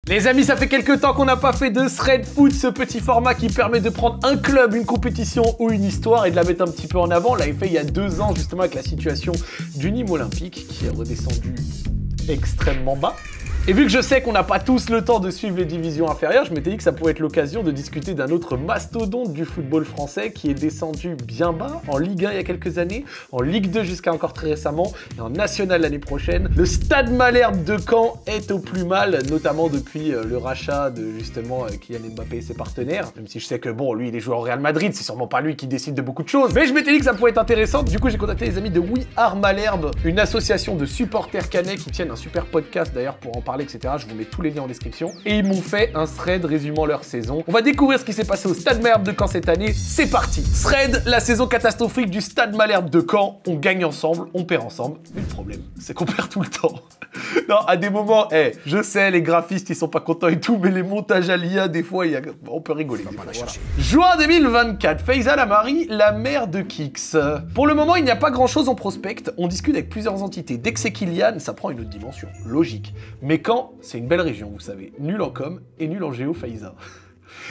Les amis, ça fait quelques temps qu'on n'a pas fait de Thread Foot, ce petit format qui permet de prendre un club, une compétition ou une histoire et de la mettre un petit peu en avant. On l'avait fait il y a 2 ans justement avec la situation du Nîmes Olympique qui est redescendu extrêmement bas. Et vu que je sais qu'on n'a pas tous le temps de suivre les divisions inférieures, je m'étais dit que ça pouvait être l'occasion de discuter d'un autre mastodonte du football français qui est descendu bien bas, en Ligue 1 il y a quelques années, en Ligue 2 jusqu'à encore très récemment, et en National l'année prochaine. Le Stade Malherbe de Caen est au plus mal, notamment depuis le rachat de justement Kylian Mbappé et ses partenaires, même si je sais que bon, lui il est joueur au Real Madrid, c'est sûrement pas lui qui décide de beaucoup de choses, mais je m'étais dit que ça pouvait être intéressant. Du coup j'ai contacté les amis de We Are Malherbe, une association de supporters cannais qui tiennent un super podcast d'ailleurs pour en parler, etc. Je vous mets tous les liens en description. Et ils m'ont fait un thread résumant leur saison. On va découvrir ce qui s'est passé au Stade Malherbe de Caen cette année. C'est parti. Thread, la saison catastrophique du Stade Malherbe de Caen. On gagne ensemble, on perd ensemble. Mais le problème, c'est qu'on perd tout le temps. Non, à des moments, je sais, les graphistes, ils sont pas contents et tout, mais les montages à l'IA, des fois, on peut rigoler. Voilà. Juin 2024, Faiza Lamari, la mère de Kix. Pour le moment, il n'y a pas grand-chose en prospect. On discute avec plusieurs entités. Dès que c'est Kylian, ça prend une autre dimension. Logique. Mais quand c'est une belle région, vous savez. Nul en com et nul en géo, Faiza.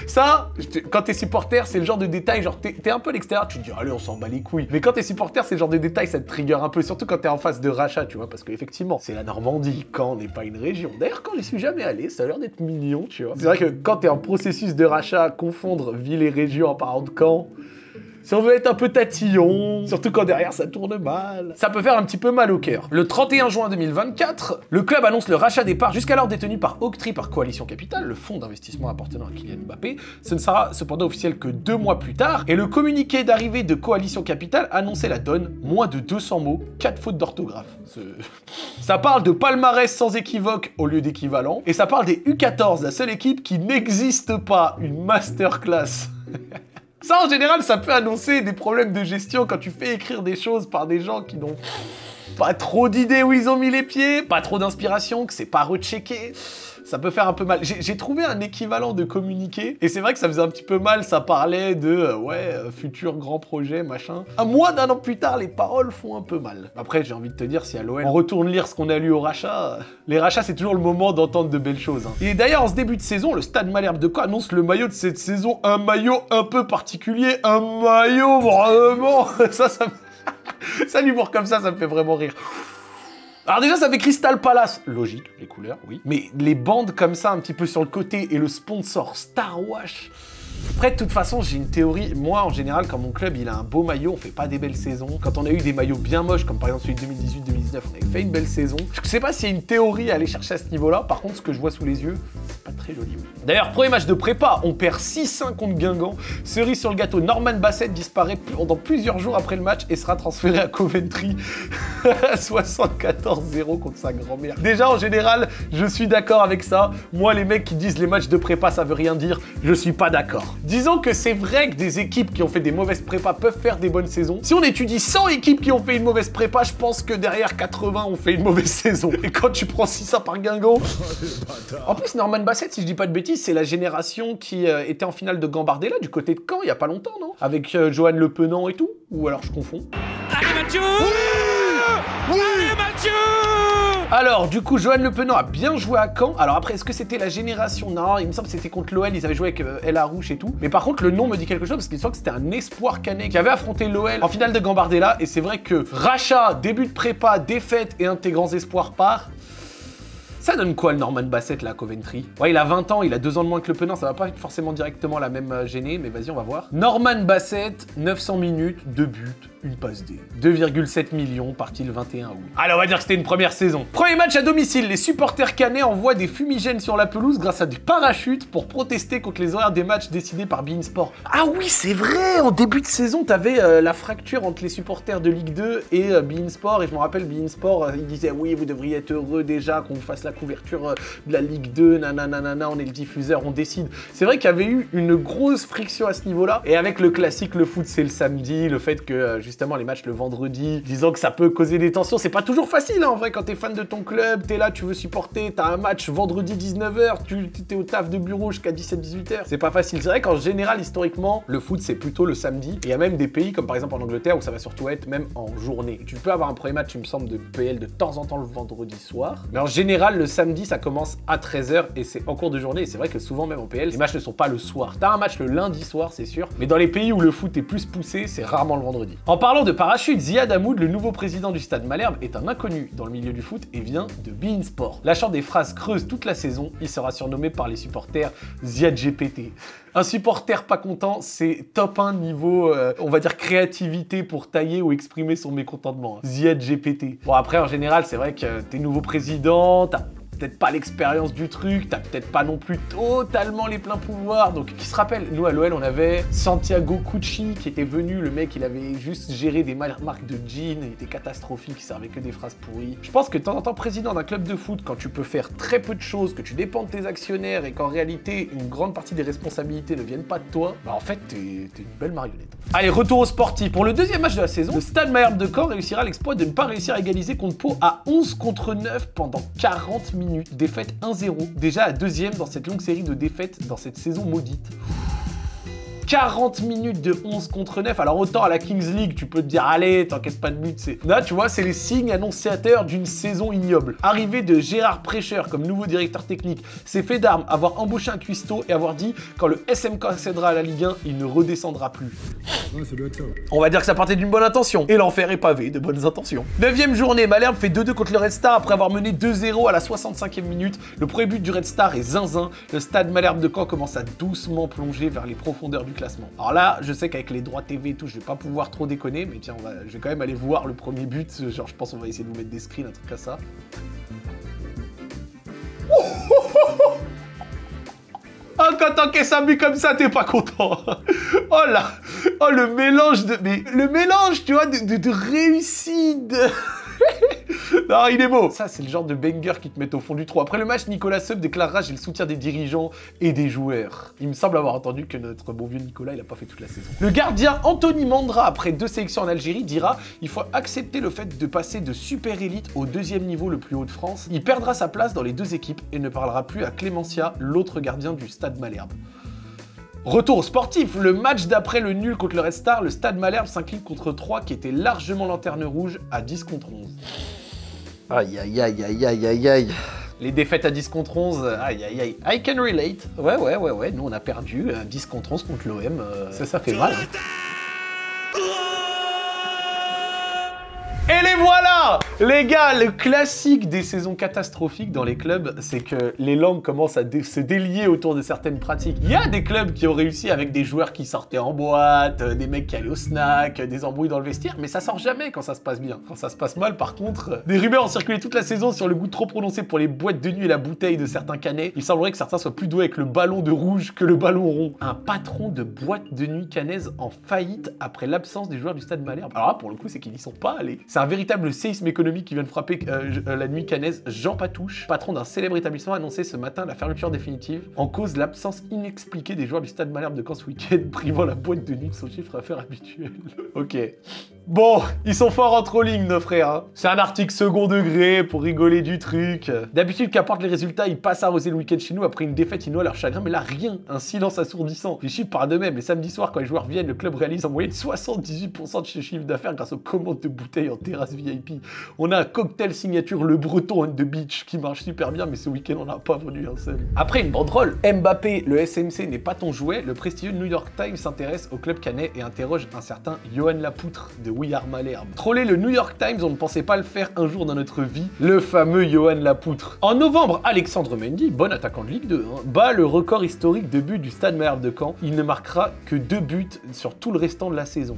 Ça, quand t'es supporter, c'est le genre de détail, genre t'es un peu à l'extérieur, tu te dis allez on s'en bat les couilles. Mais quand t'es supporter, c'est le genre de détail, ça te trigger un peu, surtout quand t'es en face de rachat, tu vois, parce qu'effectivement, c'est la Normandie, Caen n'est pas une région. D'ailleurs, quand j'y suis jamais allé, ça a l'air d'être mignon, tu vois. C'est vrai que quand t'es en processus de rachat, confondre ville et région en parlant de Caen, si on veut être un peu tatillon, surtout quand derrière ça tourne mal, ça peut faire un petit peu mal au cœur. Le 31 juin 2024, le club annonce le rachat des parts jusqu'alors détenues par Octree par Coalition Capital, le fonds d'investissement appartenant à Kylian Mbappé. Ce ne sera cependant officiel que 2 mois plus tard, et le communiqué d'arrivée de Coalition Capital annonçait la donne, moins de 200 mots, 4 fautes d'orthographe. Ça parle de palmarès sans équivoque au lieu d'équivalent, et ça parle des U14, la seule équipe qui n'existe pas, une masterclass. Ça, en général, ça peut annoncer des problèmes de gestion quand tu fais écrire des choses par des gens qui n'ont pas trop d'idées où ils ont mis les pieds, pas trop d'inspiration, que c'est pas rechecké. Ça peut faire un peu mal. J'ai trouvé un équivalent de communiqué, et c'est vrai que ça faisait un petit peu mal, ça parlait de, futur grand projet, machin. Moins d'1 an plus tard, les paroles font un peu mal. Après, j'ai envie de te dire, si à l'OL, on retourne lire ce qu'on a lu au rachat, les rachats, c'est toujours le moment d'entendre de belles choses. Hein. Et d'ailleurs, en ce début de saison, le Stade Malherbe de Caen annonce le maillot de cette saison, un maillot un peu particulier, un maillot vraiment... Ça, l'humour comme ça me fait vraiment rire. Alors déjà, ça fait Crystal Palace. Logique, les couleurs, oui. Mais les bandes comme ça, un petit peu sur le côté, et le sponsor Star Wash. Après, de toute façon, j'ai une théorie. Moi, en général, quand mon club, il a un beau maillot, on fait pas des belles saisons. Quand on a eu des maillots bien moches, comme par exemple celui de 2018-2019, on avait fait une belle saison. Je sais pas s'il y a une théorie à aller chercher à ce niveau-là. Par contre, ce que je vois sous les yeux, c'est pas très joli. D'ailleurs, premier match de prépa, on perd 6-1 contre Guingamp. Cerise sur le gâteau, Norman Bassett disparaît pendant plusieurs jours après le match et sera transféré à Coventry. 74-0 contre sa grand-mère. Déjà, en général, je suis d'accord avec ça. Moi, les mecs qui disent les matchs de prépa, ça veut rien dire, je suis pas d'accord. Disons que c'est vrai que des équipes qui ont fait des mauvaises prépas peuvent faire des bonnes saisons. Si on étudie 100 équipes qui ont fait une mauvaise prépa, je pense que derrière 80 ont fait une mauvaise saison. Et quand tu prends 600 par Guingamp... En plus, Norman Bassett, si je dis pas de bêtises, c'est la génération qui était en finale de Gambardella du côté de Caen il y a pas longtemps, non? Avec Johan Le Penant et tout? Ou alors je confonds? Allez Mathieu! Oui! Allez Mathieu! Alors, du coup, Johan Le Penant a bien joué à Caen. Alors après, est-ce que c'était la génération? Non, il me semble que c'était contre l'OL, ils avaient joué avec El Harouche et tout. Mais par contre, le nom me dit quelque chose, parce qu'il me semble que c'était un espoir canet qui avait affronté l'OL en finale de Gambardella. Et c'est vrai que rachat, début de prépa, défaite et un de tes grands espoirs part. Ça donne quoi le Norman Bassett là à Coventry? Ouais, il a 20 ans, il a 2 ans de moins que Le Penant, ça va pas être forcément directement la même gênée, mais vas-y, on va voir. Norman Bassett, 900 minutes, 2 buts, une passe D. 2,7 millions, parti le 21 août. Allez, on va dire que c'était une première saison. Premier match à domicile, les supporters cannais envoient des fumigènes sur la pelouse grâce à des parachutes pour protester contre les horaires des matchs décidés par beIN Sport. Ah oui, c'est vrai, en début de saison, t'avais la fracture entre les supporters de Ligue 2 et beIN Sport, et je me rappelle, beIN Sport, il disait oui, vous devriez être heureux déjà qu'on vous fasse la couverture de la Ligue 2, nanana, on est le diffuseur, on décide. C'est vrai qu'il y avait eu une grosse friction à ce niveau-là, et avec le classique, le foot c'est le samedi, le fait que justement les matchs le vendredi, disant que ça peut causer des tensions. C'est pas toujours facile, hein, en vrai, quand t'es fan de ton club, t'es là, tu veux supporter, t'as un match vendredi 19h, tu t'es au taf de bureau jusqu'à 17-18h. C'est pas facile. C'est vrai qu'en général, historiquement, le foot, c'est plutôt le samedi. Et il y a même des pays, comme par exemple en Angleterre, où ça va surtout être même en journée. Tu peux avoir un premier match, il me semble, de PL de temps en temps le vendredi soir. Mais en général, le samedi, ça commence à 13h et c'est en cours de journée. Et c'est vrai que souvent, même en PL, les matchs ne sont pas le soir. T'as un match le lundi soir, c'est sûr. Mais dans les pays où le foot est plus poussé, c'est rarement le vendredi. En parlant de parachute, Ziad Hamoud, le nouveau président du Stade Malherbe, est un inconnu dans le milieu du foot et vient de beIN Sport. Lâchant des phrases creuses toute la saison, il sera surnommé par les supporters Ziad GPT. Un supporter pas content, c'est top 1 niveau, on va dire, créativité pour tailler ou exprimer son mécontentement. Ziad GPT. Bon, après, en général, c'est vrai que t'es nouveau président, t'as peut-être pas l'expérience du truc, t'as peut-être pas non plus totalement les pleins pouvoirs. Donc, qui se rappelle, nous à l'OL, on avait Santiago Cucci qui était venu, le mec, il avait juste géré des marques de jeans, il était catastrophique, il servait que des phrases pourries. Je pense que de temps en temps, président d'un club de foot, quand tu peux faire très peu de choses, que tu dépends de tes actionnaires et qu'en réalité, une grande partie des responsabilités ne viennent pas de toi, bah en fait, t'es une belle marionnette. Allez, retour au sportif. Pour le deuxième match de la saison, le Stade Malherbe de Caen réussira l'exploit de ne pas réussir à égaliser contre Pau à 11 contre 9 pendant 40 minutes. Défaite 1-0, déjà la deuxième dans cette longue série de défaites dans cette saison maudite. 40 minutes de 11 contre 9, alors autant à la Kings League, tu peux te dire, allez, t'encaisses pas de but, c'est... Là, tu vois, c'est les signes annonciateurs d'une saison ignoble. Arrivée de Gérard Prêcheur comme nouveau directeur technique, c'est fait d'armes, avoir embauché un cuistot et avoir dit, quand le SMK accédera à la Ligue 1, il ne redescendra plus. Ouais, ça doit être ça. On va dire que ça partait d'une bonne intention, et l'enfer est pavé de bonnes intentions. 9e journée, Malherbe fait 2-2 contre le Red Star après avoir mené 2-0 à la 65e minute. Le premier but du Red Star est zinzin. Le Stade Malherbe de Caen commence à doucement plonger vers les profondeurs du classement. Alors là, je sais qu'avec les droits TV et tout, je vais pas pouvoir trop déconner, mais tiens, je vais quand même aller voir le premier but. Genre, je pense qu'on va essayer de vous mettre des screens, un truc comme ça. Oh, quand t'encaisses un but comme ça, t'es pas content. Oh là, oh le mélange de... Mais le mélange, tu vois, de réussite. Non, il est beau. Ça, c'est le genre de banger qui te met au fond du trou. Après le match, Nicolas Seub déclarera « J'ai le soutien des dirigeants et des joueurs ». Il me semble avoir entendu que notre bon vieux Nicolas, il a pas fait toute la saison. Le gardien Anthony Mandra, après 2 sélections en Algérie, dira « Il faut accepter le fait de passer de super élite au 2e niveau le plus haut de France. Il perdra sa place dans les 2 équipes et ne parlera plus à Clémencia, l'autre gardien du Stade Malherbe ». Retour sportif, le match d'après le nul contre le Red Star, le Stade Malherbe s'incline contre 3 qui était largement lanterne rouge à 10 contre 11. Aïe aïe aïe aïe aïe aïe aïe. Les défaites à 10 contre 11, aïe aïe aïe. I can relate. Ouais, nous on a perdu 10 contre 11 contre l'OM, ça fait mal. Hein. Et les voilà! Les gars, le classique des saisons catastrophiques dans les clubs, c'est que les langues commencent à se délier autour de certaines pratiques. Il y a des clubs qui ont réussi avec des joueurs qui sortaient en boîte, des mecs qui allaient au snack, des embrouilles dans le vestiaire, mais ça sort jamais quand ça se passe bien. Quand ça se passe mal, par contre, des rumeurs ont circulé toute la saison sur le goût trop prononcé pour les boîtes de nuit et la bouteille de certains canets. Il semblerait que certains soient plus doués avec le ballon de rouge que le ballon rond. Un patron de boîte de nuit cannaise en faillite après l'absence des joueurs du Stade Malherbe. Alors là, pour le coup, c'est qu'ils n'y sont pas allés. C'est un véritable séisme économique qui vient de frapper la nuit cannaise. Jean Patouche, patron d'un célèbre établissement, a annoncé ce matin la fermeture définitive en cause de l'absence inexpliquée des joueurs du Stade Malherbe de Caen ce week-end, privant la boîte de nuit de son chiffre d'affaires habituel. Ok. Bon, ils sont forts en trolling, nos frères. Hein. C'est un article second degré pour rigoler du truc. D'habitude, qu'importe les résultats, ils passent arroser le week-end chez nous après une défaite, ils noient leur chagrin. Mais là, rien. Un silence assourdissant. Les chiffres parlent d'eux-mêmes. Les samedis soirs, quand les joueurs viennent, le club réalise en moyenne 78% de ses chiffres d'affaires grâce aux commandes de bouteilles en terrasse VIP. On a un cocktail signature Le Breton on the Beach qui marche super bien, mais ce week-end, on n'a pas vendu un seul. Après une banderole, Mbappé, le SMC n'est pas ton jouet. Le prestigieux New York Times s'intéresse au club canet et interroge un certain Johan Lapoutre de We Are Malherbe. Troller le New York Times, on ne pensait pas le faire un jour dans notre vie, le fameux Johan Lapoutre. En novembre, Alexandre Mendy, bon attaquant de Ligue 2, bat le record historique de buts du Stade Malherbe de Caen. Il ne marquera que 2 buts sur tout le restant de la saison.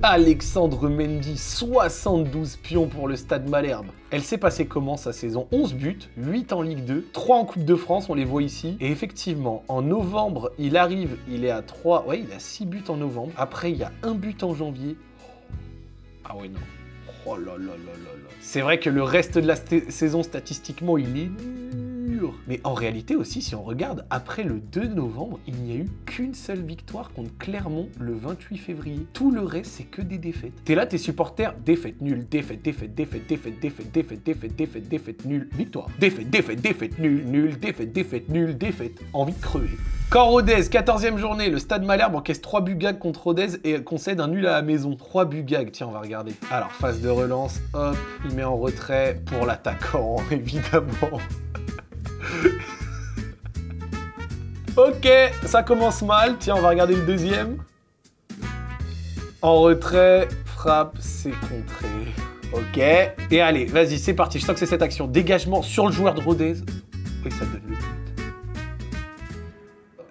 Alexandre Mendy, 72 pions pour le Stade Malherbe. Elle s'est passée comment sa saison? 11 buts, 8 en Ligue 2, 3 en Coupe de France, on les voit ici. Et effectivement, en novembre, il arrive, il est à 3, ouais, il a 6 buts en novembre. Après, il y a 1 but en janvier. Ah ouais, non. Oh là là là là là. C'est vrai que le reste de la saison, statistiquement, il est dur. Mais en réalité aussi, si on regarde, après le 2 novembre, il n'y a eu qu'une seule victoire contre Clermont le 28 février. Tout le reste, c'est que des défaites. T'es là, tes supporters, défaite, nul, défaite, défaite, défaite, défaite, défaite, défaite, défaite, défaite, défaite, nul, victoire. Défaite, défaite, défaite, nul, nul, défaite, défaite, nul, défaite. Envie de crever. Quand Rodez, 14e journée, le Stade Malherbe encaisse 3 buts gag contre Rodez et concède un nul à la maison. 3 buts gag, tiens, on va regarder. Alors, phase de relance, hop, il met en retrait pour l'attaquant, évidemment. Ok, ça commence mal. Tiens, on va regarder le deuxième. En retrait, frappe, c'est contré. Ok. Et allez, vas-y, c'est parti. Je sens que c'est cette action. Dégagement sur le joueur de Rodez. Et ça donne le but.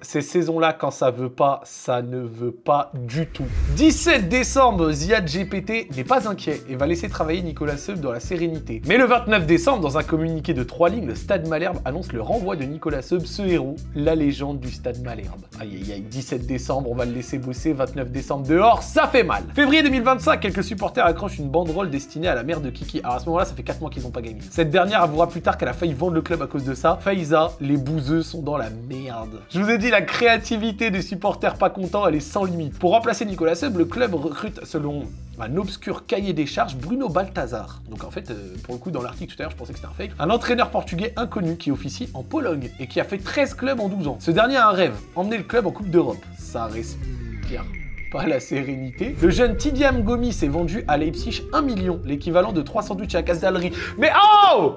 Ces saisons-là, quand ça veut pas, ça ne veut pas du tout. 17 décembre, Ziad GPT n'est pas inquiet et va laisser travailler Nicolas Seub dans la sérénité. Mais le 29 décembre, dans un communiqué de 3 lignes, le Stade Malherbe annonce le renvoi de Nicolas Seub, ce héros, la légende du Stade Malherbe. Aïe aïe aïe, 17 décembre, on va le laisser bosser, 29 décembre dehors, ça fait mal. Février 2025, quelques supporters accrochent une banderole destinée à la mère de Kiki. Alors à ce moment-là, ça fait 4 mois qu'ils n'ont pas gagné. Cette dernière avouera plus tard qu'elle a failli vendre le club à cause de ça. Faiza, les bouseux sont dans la merde. Je vous ai dit, la créativité des supporters pas contents, elle est sans limite. Pour remplacer Nicolas Seub, le club recrute, selon un obscur cahier des charges, Bruno Balthazar. Donc en fait, pour le coup, dans l'article tout à l'heure, je pensais que c'était un fake. Un entraîneur portugais inconnu qui officie en Pologne et qui a fait 13 clubs en 12 ans. Ce dernier a un rêve, emmener le club en Coupe d'Europe. Ça respire pas la sérénité. Le jeune Tidiam Gomis s'est vendu à Leipzig 1 million, l'équivalent de 3 sandwichs à Casdalerie. Mais oh!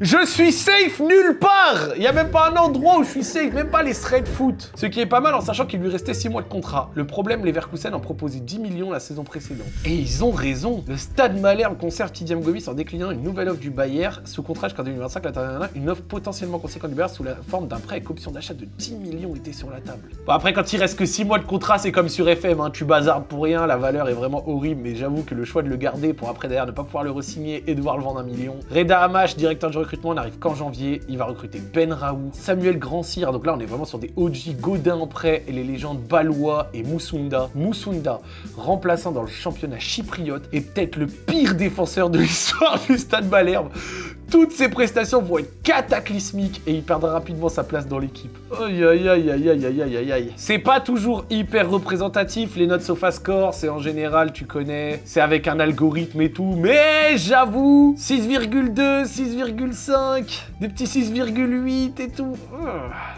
Je suis safe nulle part! Il n'y a même pas un endroit où je suis safe, même pas les straight foot. Ce qui est pas mal en sachant qu'il lui restait 6 mois de contrat. Le problème, les Leverkusen en proposaient 10 millions la saison précédente. Et ils ont raison. Le Stade Malherbe conserve Tidiam Gomis en déclinant une nouvelle offre du Bayern. Sous contrat jusqu'en 2025, l'Inter, une offre potentiellement conséquente du Bayern sous la forme d'un prêt avec option d'achat de 10 millions était sur la table. Bon, après, quand il reste que 6 mois de contrat, c'est comme sur FM, hein. Tu bazardes pour rien, la valeur est vraiment horrible, mais j'avoue que le choix de le garder pour après derrière ne pas pouvoir le re-signer et devoir le vendre 1 million. Reda Hamash, directeur du recrutement, n'arrive qu'en janvier. Il va recruter Ben Raoult, Samuel Grand-Cyr, donc là on est vraiment sur des OG, Godin en prêt et les légendes Balois et Moussunda. Moussunda, remplaçant dans le championnat chypriote, est peut-être le pire défenseur de l'histoire du Stade Malherbe. Toutes ses prestations vont être cataclysmiques et il perdra rapidement sa place dans l'équipe. Aïe aïe aïe aïe aïe aïe aïe aïe aïe. C'est pas toujours hyper représentatif, les notes SofaScore, c'est en général, tu connais, c'est avec un algorithme et tout, mais j'avoue, 6,2, 6,5, des petits 6,8 et tout.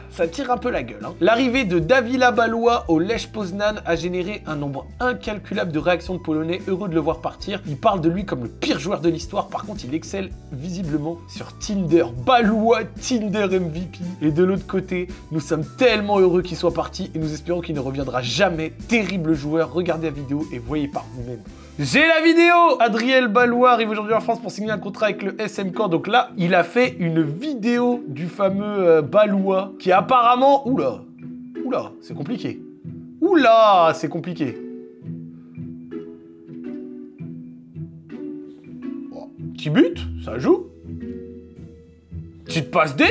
Ça tire un peu la gueule, hein. L'arrivée de Davila Balois au Lech Poznan a généré un nombre incalculable de réactions de Polonais heureux de le voir partir. Il parle de lui comme le pire joueur de l'histoire, par contre il excelle visiblement sur Tinder. Balois, Tinder MVP. Et de l'autre côté, nous sommes tellement heureux qu'il soit parti et nous espérons qu'il ne reviendra jamais. Terrible joueur, regardez la vidéo et voyez par vous-même. J'ai la vidéo! Adriel Balois arrive aujourd'hui en France pour signer un contrat avec le SM Caen. Donc là, il a fait une vidéo du fameux Balois qui apparemment... Oula! Oula, c'est compliqué. Oula, c'est compliqué. Oh, petit but, ça joue. Petite passe D.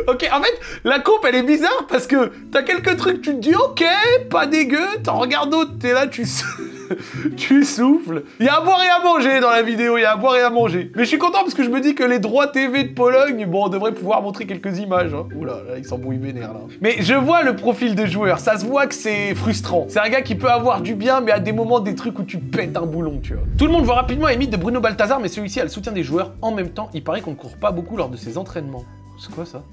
Ok, en fait, la coupe, elle est bizarre parce que t'as quelques trucs, tu te dis, ok, pas dégueu, t'en regardes d'autres, t'es là, tu souffles. Il y a à boire et à manger dans la vidéo, il y a à boire et à manger. Mais je suis content parce que je me dis que les droits TV de Pologne, bon, on devrait pouvoir montrer quelques images. Hein. Oula, là, ils s'embrouillent vénère, là. Mais je vois le profil de joueur, ça se voit que c'est frustrant. C'est un gars qui peut avoir du bien, mais à des moments, des trucs où tu pètes un boulon, tu vois. Tout le monde voit rapidement les mythes de Bruno Balthazar, mais celui-ci a le soutien des joueurs. En même temps, il paraît qu'on ne court pas beaucoup lors de ses entraînements. C'est quoi ça?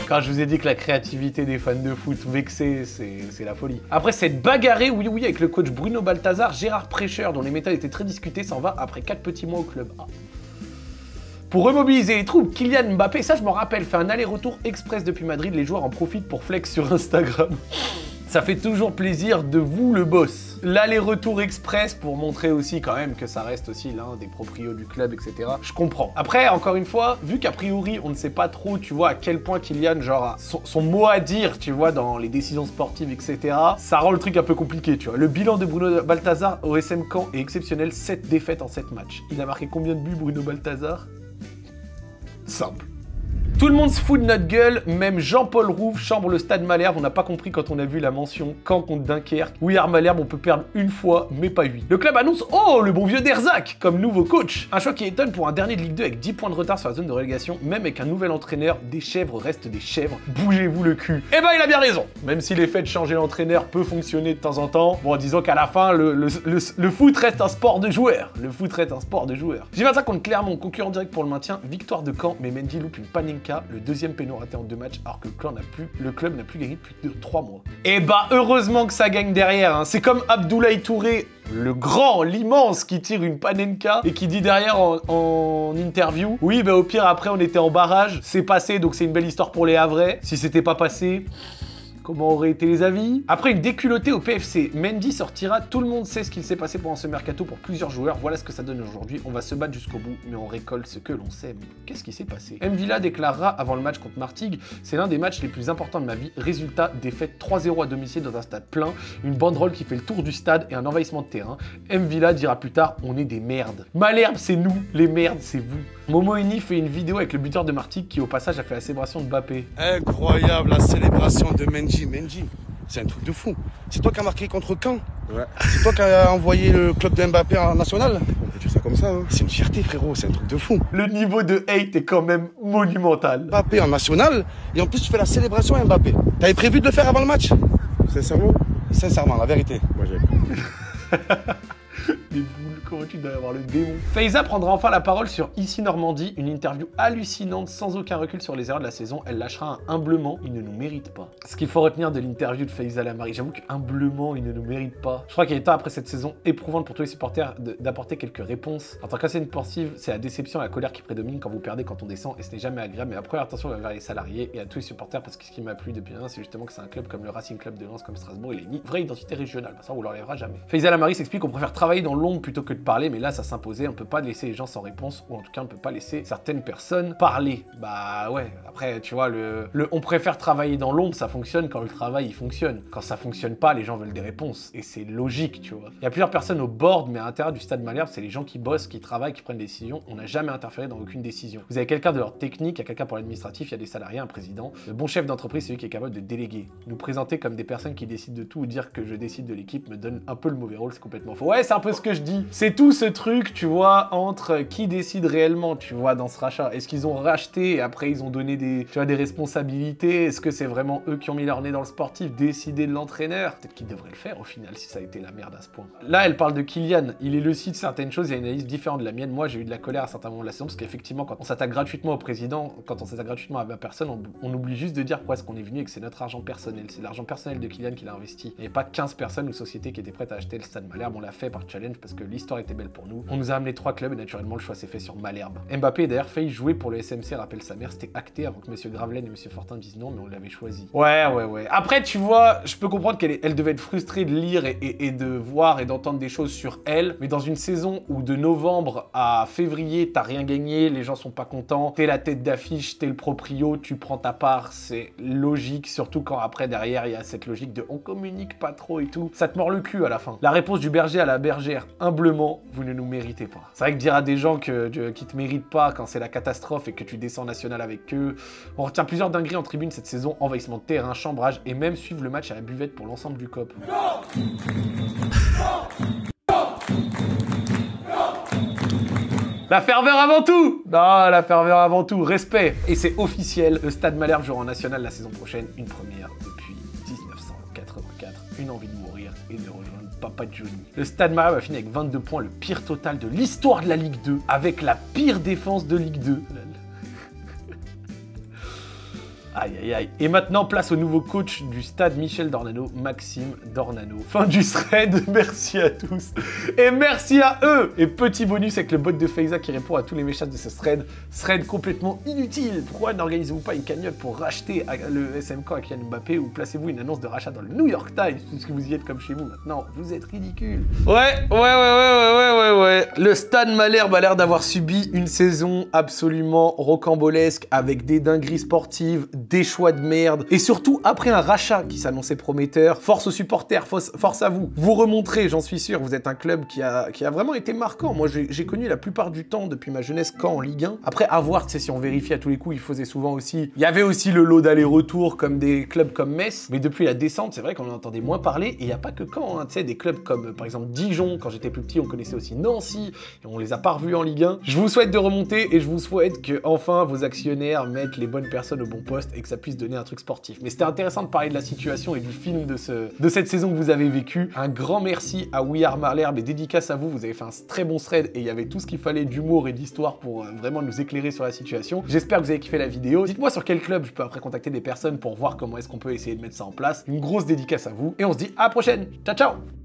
Quand je vous ai dit que la créativité des fans de foot vexés, c'est la folie. Après s'être bagarré, oui, avec le coach Bruno Balthazar, Gérard Prêcheur, dont les méthodes étaient très discutées, s'en va après 4 petits mois au club. Ah. Pour remobiliser les troupes, Kylian Mbappé, ça je m'en rappelle, fait un aller-retour express depuis Madrid. Les joueurs en profitent pour flex sur Instagram. Ça fait toujours plaisir de vous, le boss. L'aller-retour express pour montrer aussi quand même que ça reste aussi l'un des proprios du club, etc. Je comprends. Après, encore une fois, vu qu'a priori, on ne sait pas trop, tu vois, à quel point Kylian, genre, a son mot à dire, tu vois, dans les décisions sportives, etc., ça rend le truc un peu compliqué, tu vois. Le bilan de Bruno Balthazar au SM Caen est exceptionnel, 7 défaites en 7 matchs. Il a marqué combien de buts, Bruno Balthazar? Simple. Tout le monde se fout de notre gueule, même Jean-Paul Rouve chambre le Stade Malherbe. On n'a pas compris quand on a vu la mention Caen contre Dunkerque. Oui, à Malherbe, on peut perdre une fois, mais pas 8. Le club annonce « Oh, le bon vieux Derzac !» comme nouveau coach. Un choix qui étonne pour un dernier de Ligue 2 avec 10 points de retard sur la zone de relégation. Même avec un nouvel entraîneur, des chèvres restent des chèvres. Bougez-vous le cul. Eh ben, il a bien raison. Même si l'effet de changer l'entraîneur peut fonctionner de temps en temps, bon, disons qu'à la fin, le foot reste un sport de joueurs. Le foot reste un sport de joueurs. J25 contre Clermont, concurrent direct pour le maintien. Victoire de Caen, mais Mendy loupe une panenka. Le deuxième péno raté en 2 matchs, alors que le club n'a plus gagné depuis 3 mois. Et bah, heureusement que ça gagne derrière. Hein. C'est comme Abdoulaye Touré, le grand, l'immense, qui tire une panenka et qui dit derrière en interview, oui, bah au pire, après, on était en barrage. C'est passé, donc c'est une belle histoire pour les Havrais. Si c'était pas passé... Comment auraient été les avis? Après une déculottée au PFC, Mendy sortira. Tout le monde sait ce qu'il s'est passé pendant ce mercato pour plusieurs joueurs. Voilà ce que ça donne aujourd'hui. On va se battre jusqu'au bout, mais on récolte ce que l'on sème. Qu'est-ce qui s'est passé? Mvila déclarera avant le match contre Martigues: c'est l'un des matchs les plus importants de ma vie. Résultat, défaite 3-0 à domicile dans un stade plein, une banderole qui fait le tour du stade et un envahissement de terrain. Mvila dira plus tard: on est des merdes. Malherbe, c'est nous. Les merdes, c'est vous. Momo Eni fait une vidéo avec le buteur de Martigues qui, au passage, a fait la célébration de Mbappé. Incroyable la célébration de Mendy. Mendy, c'est un truc de fou. C'est toi qui as marqué contre Caen. Ouais. C'est toi qui as envoyé le club de Mbappé en national. On peut dire ça comme ça. Hein. C'est une fierté, frérot. C'est un truc de fou. Le niveau de hate est quand même monumental. Mbappé en national. Et en plus, tu fais la célébration à Mbappé. T'avais prévu de le faire avant le match? Sincèrement? Sincèrement, la vérité. Moi, j'ai Les boules, comment tu dois avoir le démon. Faiza prendra enfin la parole sur Ici Normandie, une interview hallucinante sans aucun recul sur les erreurs de la saison. Elle lâchera un humblement, il ne nous mérite pas. Ce qu'il faut retenir de l'interview de Faiza Lamari, j'avoue que humblement, il ne nous mérite pas. Je crois qu'il est temps après cette saison éprouvante pour tous les supporters d'apporter quelques réponses. En tant qu'ancienne sportive, c'est la déception et la colère qui prédominent quand vous perdez, quand on descend, et ce n'est jamais agréable. Mais après, attention vers les salariés et à tous les supporters, parce que ce qui m'a plu depuis un an, c'est justement que c'est un club comme le Racing Club de Lens, comme Strasbourg, il a une vraie identité régionale. Ça, on l'enlèvera jamais. Faiza Lamari s'explique qu'on préfère travailler dans l'ombre plutôt que de parler, mais là ça s'imposait, on peut pas laisser les gens sans réponse, ou en tout cas on peut pas laisser certaines personnes parler. Bah ouais, après tu vois, on préfère travailler dans l'ombre, ça fonctionne quand le travail il fonctionne. Quand ça fonctionne pas, les gens veulent des réponses, et c'est logique, tu vois. Il y a plusieurs personnes au board, mais à l'intérieur du Stade Malherbe, c'est les gens qui bossent, qui travaillent, qui prennent des décisions. On n'a jamais interféré dans aucune décision. Vous avez quelqu'un de l'ordre technique, il y a quelqu'un pour l'administratif, il y a des salariés, un président. Le bon chef d'entreprise, c'est lui qui est capable de déléguer. Nous présenter comme des personnes qui décident de tout ou dire que je décide de l'équipe me donne un peu le mauvais rôle, c'est complètement faux. Ouais, c'est un peu ce que je dis. C'est tout ce truc, tu vois, entre qui décide réellement, tu vois, dans ce rachat. Est-ce qu'ils ont racheté et après ils ont donné des responsabilités? Est-ce que c'est vraiment eux qui ont mis leur nez dans le sportif, décidé de l'entraîneur? Peut-être qu'ils devraient le faire au final si ça a été la merde à ce point. Là, elle parle de Kylian. Il est lucide certaines choses, il y a une analyse différente de la mienne. Moi, j'ai eu de la colère à certains moments de la saison parce qu'effectivement, quand on s'attaque gratuitement au président, quand on s'attaque gratuitement à ma personne, on oublie juste de dire pourquoi est-ce qu'on est venu et que c'est notre argent personnel. C'est l'argent personnel de Kylian qu'il a investi. Il n'y avait pas 15 personnes ou sociétés qui étaient prêtes à acheter le Stade Malherbe. On l'a fait par challenge parce que l'histoire était belle pour nous. On nous a amené 3 clubs et naturellement le choix s'est fait sur Malherbe. Mbappé d'ailleurs failli jouer pour le SMC, rappelle sa mère, c'était acté avant que Monsieur Gravelaine et Monsieur Fortin disent non, mais on l'avait choisi. Ouais. Après, tu vois, je peux comprendre qu'elle devait être frustrée de lire et de voir et d'entendre des choses sur elle, mais dans une saison où de novembre à février, t'as rien gagné, les gens sont pas contents, t'es la tête d'affiche, t'es le proprio, tu prends ta part, c'est logique, surtout quand après derrière il y a cette logique de on communique pas trop et tout, ça te mord le cul à la fin. La réponse du berger à la bergère, humblement, vous ne nous méritez pas. C'est vrai que dire à des gens qui te méritent pas quand c'est la catastrophe et que tu descends national avec eux, on retient plusieurs dingueries en tribune cette saison, envahissement de terrain, chambrage et même suivre le match à la buvette pour l'ensemble du COP. La ferveur avant tout! Non, la ferveur avant tout, respect! Et c'est officiel, le Stade Malherbe jouera en national la saison prochaine, une première depuis 1984, une envie de mourir et de rejoindre Papa Johnny. Le Stade Malherbe a fini avec 22 points, le pire total de l'histoire de la Ligue 2, avec la pire défense de Ligue 2. Aïe aïe aïe. Et maintenant, place au nouveau coach du stade Michel Dornano, Maxime Dornano. Fin du thread, merci à tous. Et merci à eux. Et petit bonus avec le bot de Faiza qui répond à tous les messages de ce thread. Thread complètement inutile. Pourquoi n'organisez-vous pas une cagnotte pour racheter le SMK à Kylian Mbappé ou placez-vous une annonce de rachat dans le New York Times puisque vous y êtes comme chez vous maintenant. Vous êtes ridicule. Ouais. Le Stade Malherbe a l'air d'avoir subi une saison absolument rocambolesque avec des dingueries sportives, des choix de merde, et surtout après un rachat qui s'annonçait prometteur. Force aux supporters, force à vous. Vous remontrez, j'en suis sûr, vous êtes un club qui a vraiment été marquant. Moi, j'ai connu la plupart du temps, depuis ma jeunesse, Caen en Ligue 1. Après, à voir, tu sais, si on vérifie à tous les coups, il faisait souvent aussi... Il y avait aussi le lot d'aller-retour, comme des clubs comme Metz, mais depuis la descente, c'est vrai qu'on en entendait moins parler, et il n'y a pas que Caen, hein. Tu sais, des clubs comme, par exemple, Dijon, quand j'étais plus petit, on connaissait aussi Nancy, et on les a pas revus en Ligue 1. Je vous souhaite de remonter, et je vous souhaite que, enfin, vos actionnaires mettent les bonnes personnes au bon poste, et que ça puisse donner un truc sportif. Mais c'était intéressant de parler de la situation et du film de cette saison que vous avez vécu. Un grand merci à We Are Malherbe et dédicace à vous. Vous avez fait un très bon thread et il y avait tout ce qu'il fallait d'humour et d'histoire pour vraiment nous éclairer sur la situation. J'espère que vous avez kiffé la vidéo. Dites-moi sur quel club je peux après contacter des personnes pour voir comment est-ce qu'on peut essayer de mettre ça en place. Une grosse dédicace à vous et on se dit à la prochaine. Ciao, ciao!